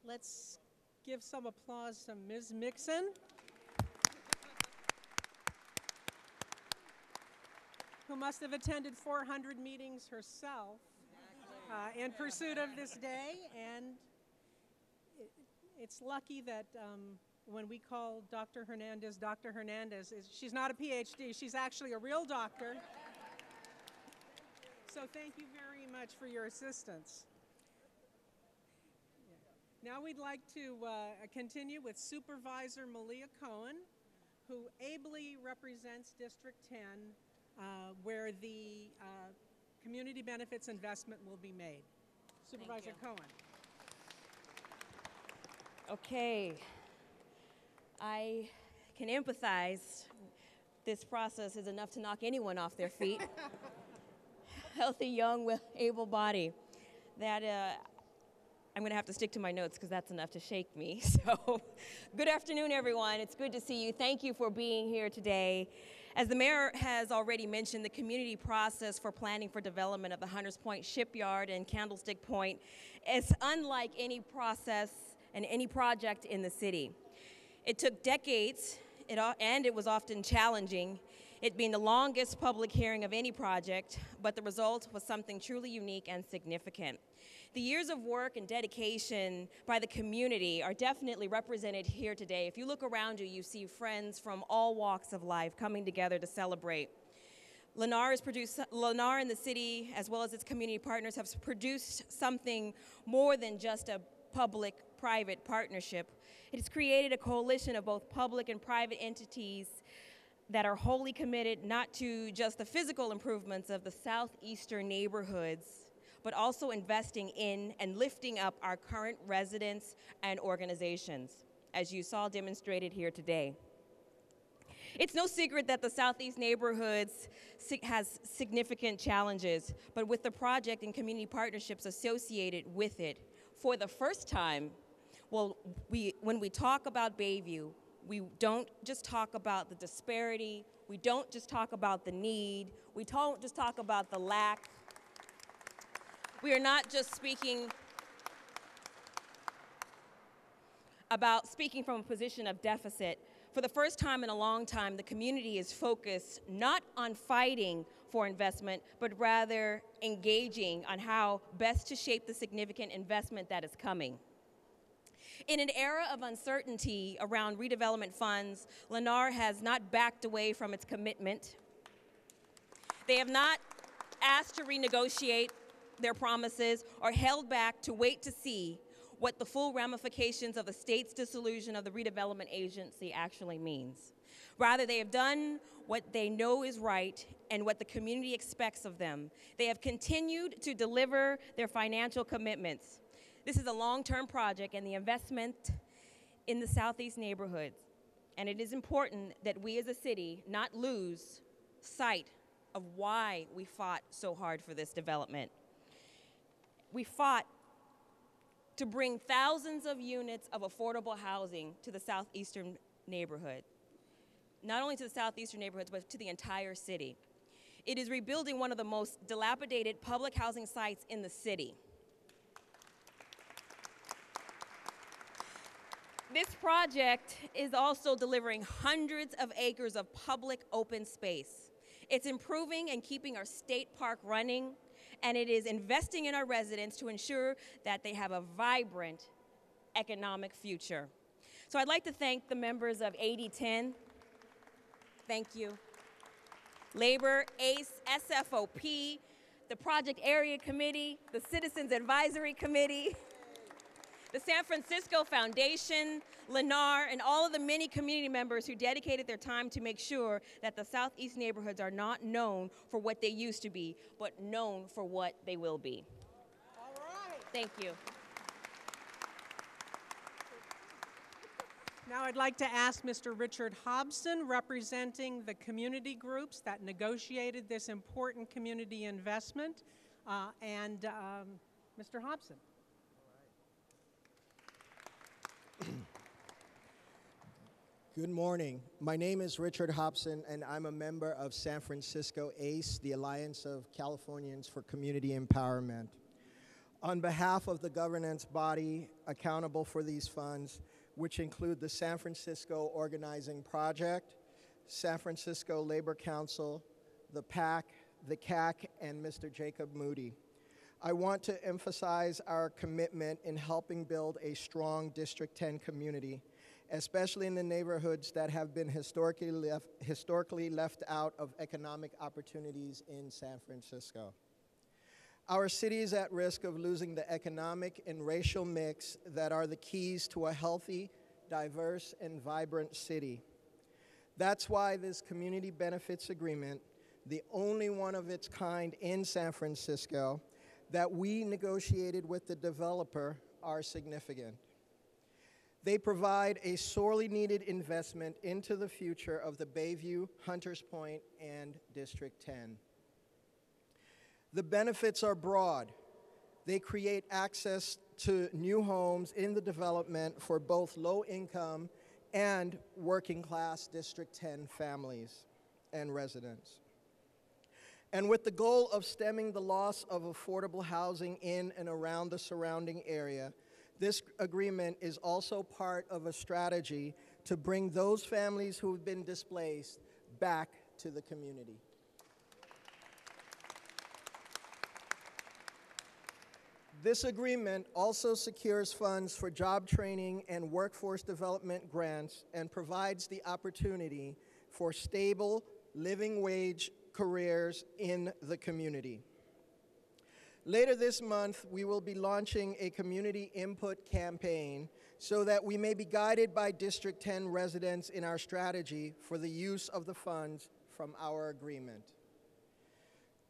let's give some applause to Ms. Mixon, who must have attended 400 meetings herself in pursuit of this day. And it's lucky that when we call Dr. Hernandez, she's not a PhD, she's actually a real doctor. So thank you very much for your assistance. Now we'd like to continue with Supervisor Malia Cohen, who ably represents District 10, where the community benefits investment will be made. Supervisor Cohen. Okay, I can empathize. This process is enough to knock anyone off their feet. Healthy, young, able body. That I'm going to have to stick to my notes because that's enough to shake me. So, good afternoon, everyone. It's good to see you. Thank you for being here today. As the mayor has already mentioned, the community process for planning for development of the Hunters Point Shipyard and Candlestick Point is unlike any process and any project in the city. It took decades, and it was often challenging, it being the longest public hearing of any project, but the result was something truly unique and significant. The years of work and dedication by the community are definitely represented here today. If you look around you, you see friends from all walks of life coming together to celebrate. Lennar and the city, as well as its community partners, have produced something more than just a public-private partnership. It has created a coalition of both public and private entities that are wholly committed not to just the physical improvements of the southeastern neighborhoods, but also investing in and lifting up our current residents and organizations, as you saw demonstrated here today. It's no secret that the southeast neighborhoods has significant challenges, but with the project and community partnerships associated with it, for the first time, when we talk about Bayview, we don't just talk about the disparity, we don't just talk about the need, we don't just talk about the lack. We are not just speaking from a position of deficit. For the first time in a long time, the community is focused not on fighting for investment, but rather engaging on how best to shape the significant investment that is coming. In an era of uncertainty around redevelopment funds, Lennar has not backed away from its commitment. They have not asked to renegotiate their promises or held back to wait to see what the full ramifications of the state's dissolution of the redevelopment agency actually means. Rather, they have done what they know is right and what the community expects of them. They have continued to deliver their financial commitments. This is a long-term project and the investment in the southeast neighborhoods. And it is important that we as a city not lose sight of why we fought so hard for this development. We fought to bring thousands of units of affordable housing to the southeastern neighborhood. Not only to the southeastern neighborhoods, but to the entire city. It is rebuilding one of the most dilapidated public housing sites in the city. This project is also delivering hundreds of acres of public open space. It's improving and keeping our state park running, and it is investing in our residents to ensure that they have a vibrant economic future. So I'd like to thank the members of 8010. Thank you. Labor, ACE, SFOP, the Project Area Committee, the Citizens Advisory Committee, the San Francisco Foundation, Lennar, and all of the many community members who dedicated their time to make sure that the southeast neighborhoods are not known for what they used to be, but known for what they will be. All right. Thank you. Now I'd like to ask Mr. Richard Hobson, representing the community groups that negotiated this important community investment, Mr. Hobson. Good morning. My name is Richard Hobson, and I'm a member of San Francisco ACE, the Alliance of Californians for Community Empowerment. On behalf of the governance body accountable for these funds, which include the San Francisco Organizing Project, San Francisco Labor Council, the PAC, the CAC, and Mr. Jacob Moody, I want to emphasize our commitment in helping build a strong District 10 community, especially in the neighborhoods that have been historically left out of economic opportunities in San Francisco. Our city is at risk of losing the economic and racial mix that are the keys to a healthy, diverse, and vibrant city. That's why this community benefits agreement, the only one of its kind in San Francisco, that we negotiated with the developer, are significant. They provide a sorely needed investment into the future of the Bayview, Hunters Point, and District 10. The benefits are broad. They create access to new homes in the development for both low-income and working-class District 10 families and residents. And with the goal of stemming the loss of affordable housing in and around the surrounding area, this agreement is also part of a strategy to bring those families who have been displaced back to the community. This agreement also secures funds for job training and workforce development grants and provides the opportunity for stable living wage careers in the community. Later this month, we will be launching a community input campaign so that we may be guided by District 10 residents in our strategy for the use of the funds from our agreement.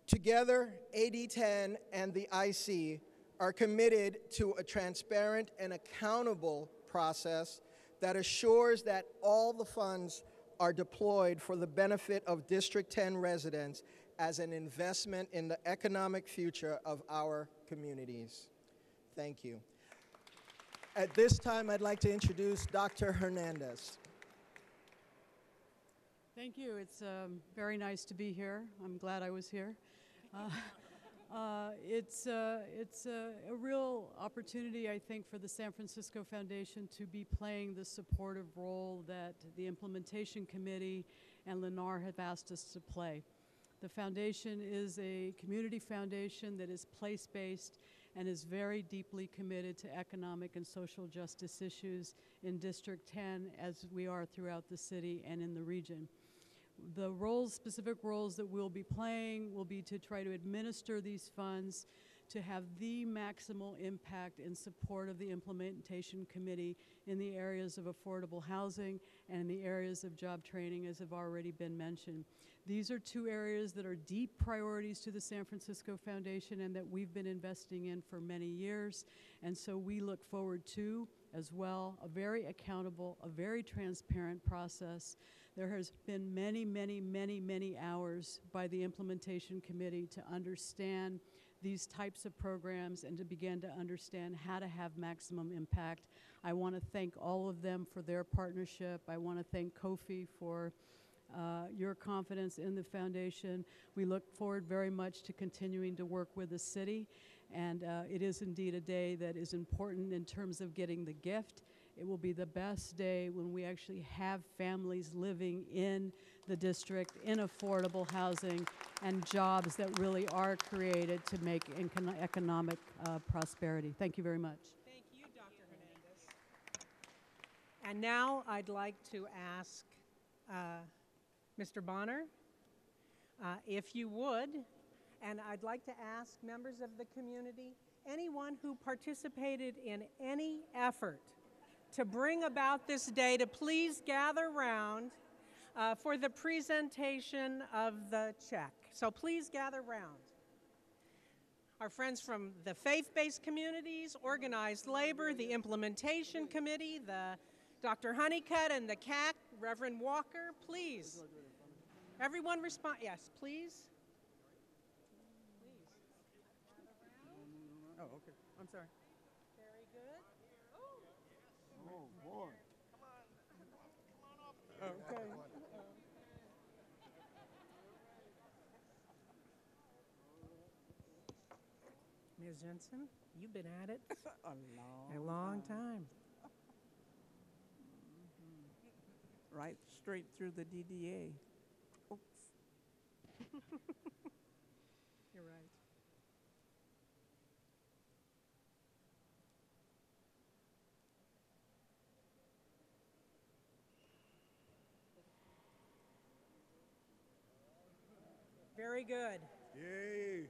Together, AD10 and the IC are committed to a transparent and accountable process that assures that all the funds are deployed for the benefit of District 10 residents as an investment in the economic future of our communities. Thank you. At this time, I'd like to introduce Dr. Hernandez. Thank you. It's very nice to be here. I'm glad I was here. It's a real opportunity, I think, for the San Francisco Foundation to be playing the supportive role that the Implementation Committee and Lennar have asked us to play. The foundation is a community foundation that is place-based and is very deeply committed to economic and social justice issues in District 10 as we are throughout the city and in the region. The roles, specific roles that we'll be playing will be to try to administer these funds, to have the maximal impact in support of the Implementation Committee in the areas of affordable housing and in the areas of job training, as have already been mentioned. These are two areas that are deep priorities to the San Francisco Foundation and that we've been investing in for many years. And so we look forward to, as well, a very accountable, a very transparent process. There has been many hours by the Implementation Committee to understand these types of programs and to begin to understand how to have maximum impact. I want to thank all of them for their partnership. I want to thank Kofi for your confidence in the foundation. We look forward very much to continuing to work with the city, and it is indeed a day that is important in terms of getting the gift. It will be the best day when we actually have families living in the district in affordable housing and jobs that really are created to make economic prosperity. Thank you very much. Thank you, Dr. Hernandez. And now I'd like to ask Mr. Bonner, if you would, and I'd like to ask members of the community, anyone who participated in any effort to bring about this day, to please gather round for the presentation of the check. So please gather round. Our friends from the faith-based communities, organized labor, the Implementation Committee, the Dr. Honeycutt and the CAC, Reverend Walker, please. Everyone respond, yes, please. Oh, okay. I'm sorry. Very good. Oh, boy. Okay. Ms. Jensen, you've been at it A a long time. Right straight through the DDA. Oops. You're right. Very good. Yay.